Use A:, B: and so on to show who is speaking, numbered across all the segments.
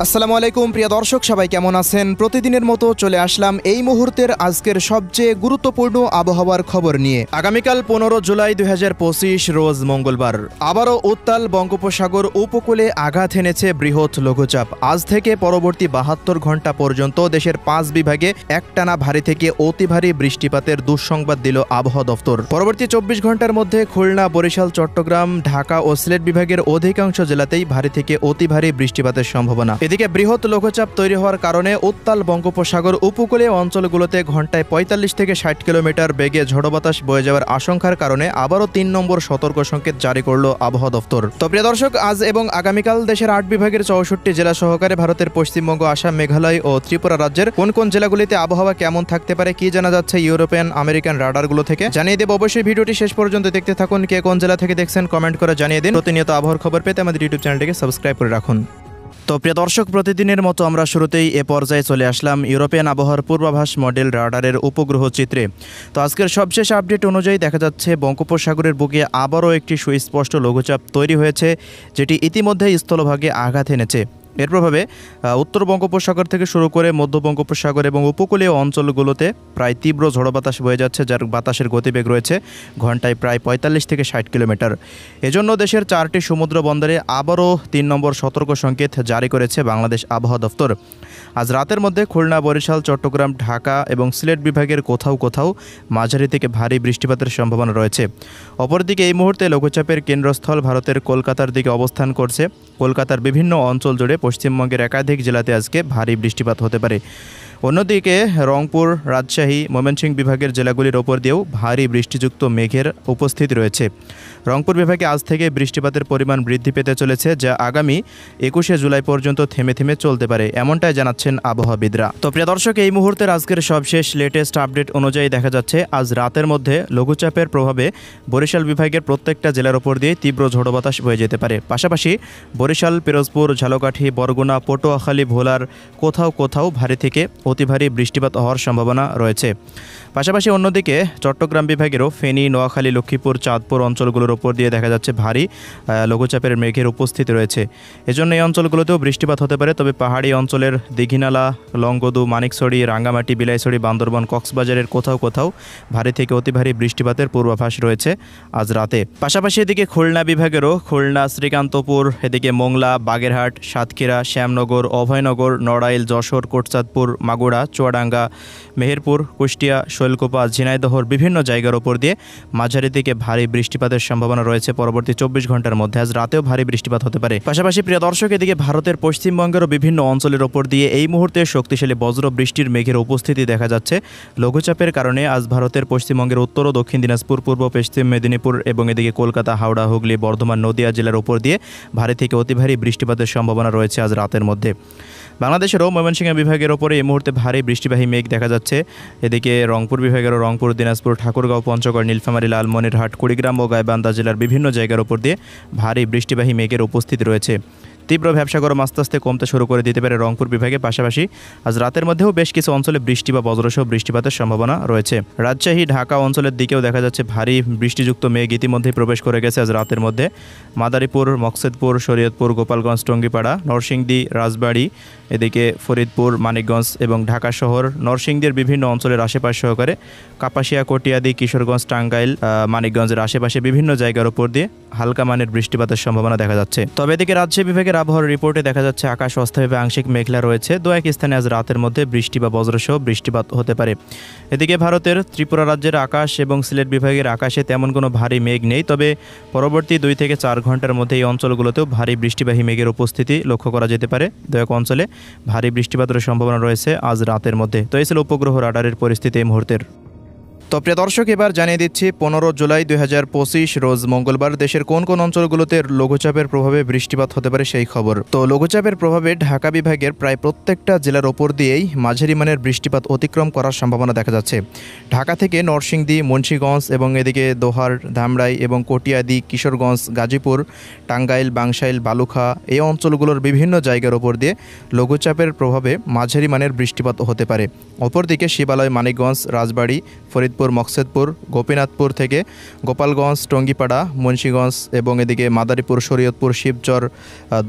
A: আসসালামু আলাইকুম প্রিয় দর্শক, সবাই কেমন আছেন? প্রতিদিনের মতো চলে আসলাম এই মুহূর্তের আজকের সবচেয়ে গুরুত্বপূর্ণ আবহাওয়ার খবর নিয়ে। আগামীকাল 15 জুলাই 2025 রোজ মঙ্গলবার আবারও উত্তাল বঙ্গোপসাগর উপকূলে আঘাত এনেছে বৃহৎ লঘুচাপ। আজ থেকে পরবর্তী 72 ঘন্টা পর্যন্ত দেশের 5 বিভাগে একটানা ভারী থেকে অতি ভারী বৃষ্টিপাতের দুঃসংবাদ দিল আবহাওয়া দফতর। পরবর্তী 24 ঘন্টার মধ্যে খুলনা, বরিশাল, চট্টগ্রাম, ঢাকা ও সিলেট বিভাগের অধিকাংশ জেলাতেই ভারী থেকে অতি ভারী বৃষ্টিপাতের সম্ভাবনা। এদিকে বৃহৎ লঘুচাপ তৈরি হওয়ার কারণে উত্তাল বঙ্গোপসাগর উপকূলীয় অঞ্চলগুলোতে ঘন্টায় 45 থেকে 60 কিলোমিটার বেগে ঝড়ো বাতাস বয়ে যাওয়ার আশঙ্কার কারণে আবারও 3 নম্বর সতর্ক সংকেত জারি করল আবহাওয়া দফতর। তো প্রিয় দর্শক, আজ এবং আগামীকাল দেশের 8 বিভাগের 64 জেলা সহকারে ভারতের পশ্চিমবঙ্গ, আসাম, মেঘালয় ও ত্রিপুরা রাজ্যের কোন কোন জেলাগুলিতে আবহাওয়া কেমন থাকতে পারে, কি জানা যাচ্ছে ইউরোপিয়ান আমেরিকান রাডারগুলো থেকে জানিয়ে দেব। অবশ্যই ভিডিওটি শেষ পর্যন্ত দেখতে থাকুন। কে কোন জেলা থেকে দেখছেন কমেন্ট করে জানিয়ে দিন। প্রতিনিয়ত আবহাওয়ার খবর পেতে আমাদের ইউটিউব চ্যানেলটিকে সাবস্ক্রাইব করে রাখুন। তো প্রিয় দর্শক, প্রতিদিনের মতো আমরা শুরুতেই এ পর্যায়ে চলে আসলাম ইউরোপিয়ান আবহাওয়ার পূর্বাভাস মডেল রাডারের উপগ্রহ চিত্রে। তো আজকের সবশেষ আপডেট অনুযায়ী দেখা যাচ্ছে বঙ্গোপসাগরের বুকে আবারও একটি সুস্পষ্ট লঘুচাপ তৈরি হয়েছে, যেটি ইতিমধ্যে স্থলভাগে আঘাত এনেছে। এর প্রভাবে উত্তর বঙ্গোপসাগর থেকে শুরু করে মধ্য বঙ্গোপসাগর এবং উপকূলীয় অঞ্চলগুলোতে প্রায় তীব্র ঝড়ো বাতাস বয়ে যাচ্ছে, যার বাতাসের গতিবেগ রয়েছে ঘন্টায় প্রায় 45 থেকে 60 কিলোমিটার। এজন্য দেশের 4টি সমুদ্র বন্দরে আবারও 3 নম্বর সতর্ক সংকেত জারি করেছে বাংলাদেশ আবহাওয়া দফতর। আজ রাতের মধ্যে খুলনা, বরিশাল, চট্টগ্রাম, ঢাকা এবং সিলেট বিভাগের কোথাও কোথাও মাঝারি থেকে ভারী বৃষ্টিপাতের সম্ভাবনা রয়েছে। অপরদিকে এই মুহূর্তে লঘুচাপের কেন্দ্রস্থল ভারতের কলকাতার দিকে অবস্থান করছে। কলকাতার বিভিন্ন অঞ্চল জুড়ে পশ্চিমবঙ্গের একাধিক জেলাতে আজকে ভারী বৃষ্টিপাত হতে পারে। অন্যদিকে রংপুর, রাজশাহী, ময়মনসিংহ বিভাগের জেলাগুলির ওপর দিয়েও ভারী বৃষ্টিযুক্ত মেঘের উপস্থিতি রয়েছে। রংপুর বিভাগে আজ থেকে বৃষ্টিপাতের পরিমাণ বৃদ্ধি পেতে চলেছে, যা আগামী 21 জুলাই পর্যন্ত থেমে থেমে চলতে পারে, এমনটাই জানাচ্ছেন আবহাওয়াবিদরা। তো প্রিয় দর্শক, এই মুহূর্তের আজকের সবশেষ লেটেস্ট আপডেট অনুযায়ী দেখা যাচ্ছে আজ রাতের মধ্যে লঘুচাপের প্রভাবে বরিশাল বিভাগের প্রত্যেকটা জেলার ওপর দিয়ে তীব্র ঝড়ো বাতাস বয়ে যেতে পারে। পাশাপাশি বরিশাল, পিরোজপুর, ঝালকাঠি, বরগুনা, পটুয়াখালী, ভোলার কোথাও কোথাও ভারী থেকে অতি ভারী বৃষ্টিপাত হওয়ার সম্ভাবনা রয়েছে। পাশাপাশি অন্যদিকে চট্টগ্রাম বিভাগেরও ফেনী, নোয়াখালী, লক্ষ্মীপুর, চাঁদপুর অঞ্চলগুলোর ওপর দিয়ে দেখা যাচ্ছে ভারী লঘুচাপের মেঘের উপস্থিতি রয়েছে। এজন্য এই অঞ্চলগুলোতেও বৃষ্টিপাত হতে পারে। তবে পাহাড়ি অঞ্চলের দীঘিনালা, লংগদু, মানিকছড়ি, রাঙ্গামাটি, বিলাইছড়ি, বান্দরবান, কক্সবাজারের কোথাও কোথাও ভারী থেকে অতি ভারী বৃষ্টিপাতের পূর্বাভাস রয়েছে আজ রাতে। পাশাপাশি এদিকে খুলনা বিভাগেরও খুলনা, শ্রীকান্তপুর, এদিকে মোংলা, বাগেরহাট, সাতক্ষীরা, শ্যামনগর, অভয়নগর, নড়াইল, যশোর, কোটচাঁদপুর, মাগুরা, চুয়াডাঙ্গা, মেহেরপুর, কুষ্টিয়া, শৈলকুপা, ঝিনাইদহর বিভিন্ন জায়গার ওপর দিয়ে মাঝারি থেকে ভারী বৃষ্টিপাতের সম্ভাবনা রয়েছে। পরবর্তী 24 ঘন্টার মধ্যে আজ রাতেও ভারী বৃষ্টিপাত হতে পারে। পাশাপাশি প্রিয় দর্শক, এদিকে ভারতের পশ্চিমবঙ্গেরও বিভিন্ন অঞ্চলের ওপর দিয়ে এই মুহূর্তে শক্তিশালী বজ্র বৃষ্টির মেঘের উপস্থিতি দেখা যাচ্ছে। লঘুচাপের কারণে আজ ভারতের পশ্চিমবঙ্গের উত্তর ও দক্ষিণ দিনাজপুর, পূর্ব পশ্চিম মেদিনীপুর এবং এদিকে কলকাতা, হাওড়া, হুগলি, বর্ধমান, নদিয়া জেলার উপর দিয়ে ভারী থেকে অতি ভারী বৃষ্টিপাতের সম্ভাবনা রয়েছে আজ রাতের মধ্যে। বাংলাদেশেরও ময়মনসিংহ বিভাগের ওপরে এই মুহূর্তে ভারী বৃষ্টিবাহী মেঘ দেখা যাচ্ছে। এদিকে রংপুর বিভাগেরও রংপুর, দিনাজপুর, ঠাকুরগাঁও, পঞ্চগড়, নীলফামারী, লালমনিরহাট, কুড়িগ্রাম ও গাইবান্ধা জেলার বিভিন্ন জায়গার ওপর দিয়ে ভারী বৃষ্টিবাহী মেঘের উপস্থিতি রয়েছে। তীব্র ব্যবসা গরম আস্তে আস্তে কমতে শুরু করে দিতে পারে রংপুর বিভাগে। পাশাপাশি আজ রাতের মধ্যেও বেশ কিছু অঞ্চলে বৃষ্টি বা বজ্রসহ বৃষ্টিপাতের সম্ভাবনা রয়েছে। রাজশাহী, ঢাকা অঞ্চলের দিকেও দেখা যাচ্ছে ভারী বৃষ্টিযুক্ত মেঘ ইতিমধ্যেই প্রবেশ করে গেছে আজ রাতের মধ্যে। মাদারীপুর, মকসেদপুর, শরীয়তপুর, গোপালগঞ্জ, টঙ্গিপাড়া, নরসিংদী, রাজবাড়ী, এদিকে ফরিদপুর, মানিকগঞ্জ এবং ঢাকা শহর, নরসিংদীর বিভিন্ন অঞ্চলের আশেপাশ সহকারে কাপাসিয়া, কটিয়াদি, কিশোরগঞ্জ, টাঙ্গাইল, মানিকগঞ্জের আশেপাশে বিভিন্ন জায়গার উপর দিয়ে হালকা মানের বৃষ্টিপাতের সম্ভাবনা দেখা যাচ্ছে। তবে এদিকে রাজশাহী বিভাগের আবহাওয়ার রিপোর্টে দেখা যাচ্ছে আকাশ অস্থায়ীভাবে আংশিক মেঘলা রয়েছে। দু এক স্থানে আজ রাতের মধ্যে বৃষ্টি বা বজ্রসহ বৃষ্টিপাত হতে পারে। এদিকে ভারতের ত্রিপুরা রাজ্যের আকাশ এবং সিলেট বিভাগের আকাশে তেমন কোনো ভারী মেঘ নেই। তবে পরবর্তী 2 থেকে 4 ঘন্টার মধ্যে এই অঞ্চলগুলোতেও ভারী বৃষ্টিবাহী মেঘের উপস্থিতি লক্ষ্য করা যেতে পারে। দু এক অঞ্চলে ভারী বৃষ্টিপাতের সম্ভাবনা রয়েছে আজ রাতের মধ্যে। তো এই ছিল উপগ্রহ রাডারের পরিস্থিতি এই মুহূর্তের। তো প্রিয় দর্শক, এবার জানিয়ে দিচ্ছি 15 জুলাই 2025 রোজ মঙ্গলবার দেশের কোন কোন অঞ্চলগুলোতে লঘুচাপের প্রভাবে বৃষ্টিপাত হতে পারে সেই খবর। তো লঘুচাপের প্রভাবে ঢাকা বিভাগের প্রায় প্রত্যেকটা জেলার ওপর দিয়েই মাঝারি মানের বৃষ্টিপাত অতিক্রম করার সম্ভাবনা দেখা যাচ্ছে। ঢাকা থেকে নরসিংদী, মুন্সিগঞ্জ এবং এদিকে দোহার, ধামরাই এবং কটিয়াদি, কিশোরগঞ্জ, গাজীপুর, টাঙ্গাইল, বাংশাইল, বালুখা এই অঞ্চলগুলোর বিভিন্ন জায়গার ওপর দিয়ে লঘুচাপের প্রভাবে মাঝারি মানের বৃষ্টিপাত হতে পারে। অপরদিকে শিবালয়, মানিকগঞ্জ, রাজবাড়ী, ফরিদপুর, ফরিদপুর, মকসেদপুর, গোপীনাথপুর থেকে গোপালগঞ্জ, টঙ্গিপাড়া, মুন্সিগঞ্জ এবং এদিকে মাদারীপুর, শরীয়তপুর, শিবচর,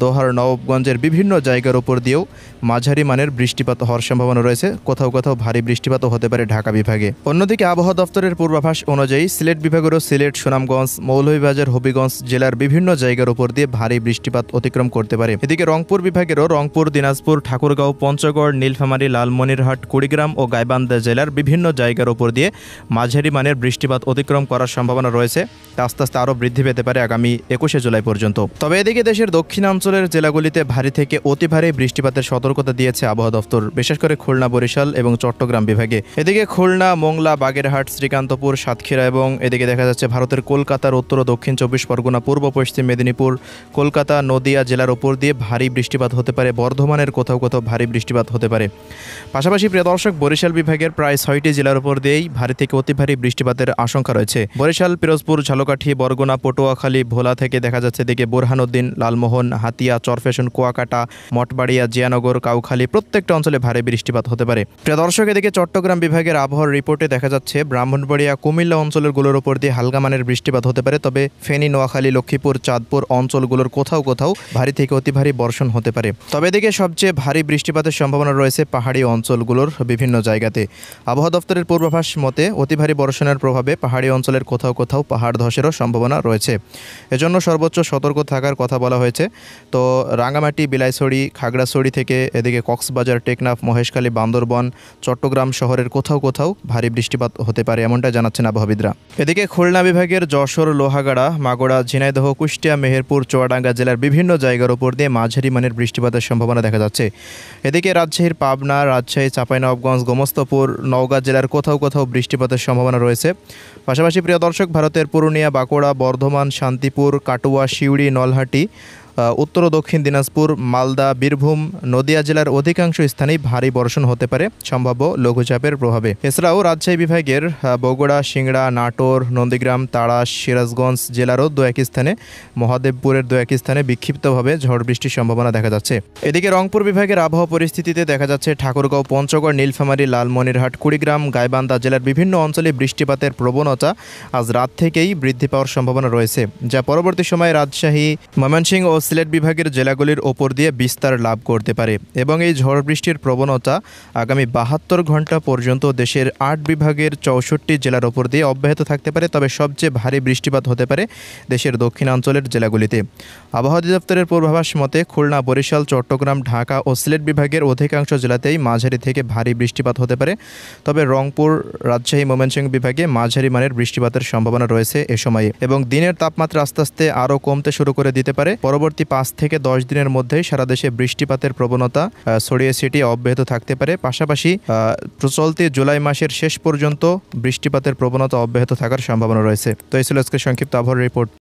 A: দোহার, নবাবগঞ্জের বিভিন্ন জায়গার উপর দিয়েও মাঝারি মানের বৃষ্টিপাত হওয়ার সম্ভাবনা রয়েছে। কোথাও কোথাও ভারী বৃষ্টিপাতও হতে পারে ঢাকা বিভাগে। অন্যদিকে আবহাওয়া দপ্তরের পূর্বাভাস অনুযায়ী সিলেট বিভাগেরও সিলেট, সুনামগঞ্জ, মৌলভীবাজার, হবিগঞ্জ জেলার বিভিন্ন জায়গার উপর দিয়ে ভারী বৃষ্টিপাত অতিক্রম করতে পারে। এদিকে রংপুর বিভাগেরও রংপুর, দিনাজপুর, ঠাকুরগাঁও, পঞ্চগড়, নীলফামারী, লালমনিরহাট, কুড়িগ্রাম ও গাইবান্ধা জেলার বিভিন্ন জায়গার উপর দিয়ে মাঝারি মানের বৃষ্টিপাত অতিক্রম করার সম্ভাবনা রয়েছে। আস্তে আস্তে আরও বৃদ্ধি পেতে পারে আগামী 21শে জুলাই পর্যন্ত। তবে এদিকে দেশের দক্ষিণাঞ্চলের জেলাগুলিতে ভারী থেকে অতি ভারী বৃষ্টিপাতের সতর্কতা দিয়েছে আবহাওয়া দপ্তর, বিশেষ করে খুলনা, বরিশাল এবং চট্টগ্রাম বিভাগে। এদিকে খুলনা, মোংলা, বাগেরহাট, শ্রীকান্তপুর, সাতক্ষীরা এবং এদিকে দেখা যাচ্ছে ভারতের কলকাতার উত্তর ও দক্ষিণ 24 পরগনা, পূর্ব পশ্চিম মেদিনীপুর, কলকাতা, নদিয়া জেলার উপর দিয়ে ভারী বৃষ্টিপাত হতে পারে। বর্ধমানের কোথাও কোথাও ভারী বৃষ্টিপাত হতে পারে। পাশাপাশি প্রিয় দর্শক, বরিশাল বিভাগের প্রায় 6টি জেলার উপর দিয়েই ভারী থেকে অতি ভারী বৃষ্টিপাতের আশঙ্কা রয়েছে। বরিশাল, পিরোজপুর, ঝালকাঠি, বরগুনা, পটুয়াখালী, ভোলা থেকে দেখা যাচ্ছে এদিকে বোরহানউদ্দিন, লালমোহন, হাতিয়া, চরফেশন, কুয়াকাটা, মঠবাড়িয়া, জিয়ানগর, কাউখালী প্রত্যেকটা অঞ্চলে ভারী বৃষ্টিপাত হতে পারে। প্রিয় দর্শক, এদিকে চট্টগ্রাম বিভাগের আবহাওয়ার রিপোর্টে দেখা যাচ্ছে ব্রাহ্মণবাড়িয়া, কুমিল্লা অঞ্চলগুলোর উপর দিয়ে হালকা মানের বৃষ্টিপাত হতে পারে। তবে ফেনী, নোয়াখালী, লক্ষ্মীপুর, চাঁদপুর অঞ্চলগুলোর কোথাও কোথাও ভারী থেকে অতি ভারী বর্ষণ হতে পারে। তবে এদিকে সবচেয়ে ভারী বৃষ্টিপাতের সম্ভাবনা রয়েছে পাহাড়ি অঞ্চলগুলোর বিভিন্ন জায়গাতে। আবহাওয়া দপ্তরের পূর্বাভাস মতে অতি ভারী বর্ষণের প্রভাবে পাহাড়ি অঞ্চলের কোথাও কোথাও পাহাড় ধসেরও সম্ভাবনা রয়েছে। এজন্য সর্বোচ্চ সতর্ক থাকার কথা বলা হয়েছে। তো রাঙ্গামাটি, বিলাইছড়ি, খাগড়াছড়ি থেকে এদিকে কক্সবাজার, টেকনাফ, মহেশখালী, বান্দরবন, চট্টগ্রাম শহরের কোথাও কোথাও ভারী বৃষ্টিপাত হতে পারে, এমনটা জানাচ্ছেন আবহাওয়াবিদরা। এদিকে খুলনা বিভাগের যশোর, লোহাগাড়া, মাগুরা, ঝিনাইদহ, কুষ্টিয়া, মেহেরপুর, চুয়াডাঙ্গা জেলার বিভিন্ন জায়গার উপর দিয়ে মাঝারি মানের বৃষ্টিপাতের সম্ভাবনা দেখা যাচ্ছে। এদিকে রাজশাহীর পাবনা, রাজশাহী, চাঁপাইনবাবগঞ্জ, গোমস্তাপুর, নওগাঁ জেলার কোথাও কোথাও বৃষ্টিপাতের সম্ভাবনা রয়েছে। পাশাপাশি প্রিয় দর্শক, ভারতের পুরুলিয়া, বাঁকুড়া, বর্ধমান, শান্তিপুর, কাটুয়া, সিউড়ি, নলহাটি, উত্তর ও দক্ষিণ দিনাজপুর, মালদা, বীরভূম, নদিয়া জেলার অধিকাংশ স্থানেই ভারী বর্ষণ হতে পারে সম্ভাব্য লঘুচাপের প্রভাবে। এছাড়াও রাজশাহী বিভাগের বগুড়া, সিংড়া, নাটোর, নন্দীগ্রাম, তাড়াশ, সিরাজগঞ্জ জেলারও দু এক স্থানে, মহাদেবপুরের দু এক স্থানে বিক্ষিপ্তভাবে ঝড় বৃষ্টির সম্ভাবনা দেখা যাচ্ছে। এদিকে রংপুর বিভাগের আবহাওয়া পরিস্থিতিতে দেখা যাচ্ছে ঠাকুরগাঁও, পঞ্চগড়, নীলফামারী, লালমনিরহাট, কুড়িগ্রাম, গাইবান্ধা জেলার বিভিন্ন অঞ্চলে বৃষ্টিপাতের প্রবণতা আজ রাত থেকেই বৃদ্ধি পাওয়ার সম্ভাবনা রয়েছে, যা পরবর্তী সময়ে রাজশাহী, ময়মনসিংহ ও সিলেট বিভাগের জেলাগুলির ওপর দিয়ে বিস্তার লাভ করতে পারে এবং এই ঝড় বৃষ্টির প্রবণতা আগামী 72 ঘন্টা পর্যন্ত দেশের 8 বিভাগের 64 জেলার ওপর দিয়ে অব্যাহত থাকতে পারে। তবে সবচেয়ে ভারী বৃষ্টিপাত হতে পারে দেশের দক্ষিণাঞ্চলের জেলাগুলিতে। আবহাওয়া অধিদপ্তরের পূর্বাভাস মতে খুলনা, বরিশাল, চট্টগ্রাম, ঢাকা ও সিলেট বিভাগের অধিকাংশ জেলাতেই মাঝারি থেকে ভারী বৃষ্টিপাত হতে পারে। তবে রংপুর, রাজশাহী, ময়মনসিংহ বিভাগে মাঝারি মানের বৃষ্টিপাতের সম্ভাবনা রয়েছে এ সময়ে এবং দিনের তাপমাত্রা আস্তে আস্তে আরও কমতে শুরু করে দিতে পারে। পরবর্তী 5 থেকে 10 দিনের মধ্যেই সারা দেশে বৃষ্টিপাতের প্রবণতা ছড়িয়ে ছিটিয়ে অব্যাহত থাকতে পারে। পাশাপাশি চলতি জুলাই মাসের শেষ পর্যন্ত বৃষ্টিপাতের প্রবণতা অব্যাহত থাকার সম্ভাবনা রয়েছে। তো এই ছিল আজকের সংক্ষিপ্ত আবহাওয়ার রিপোর্ট।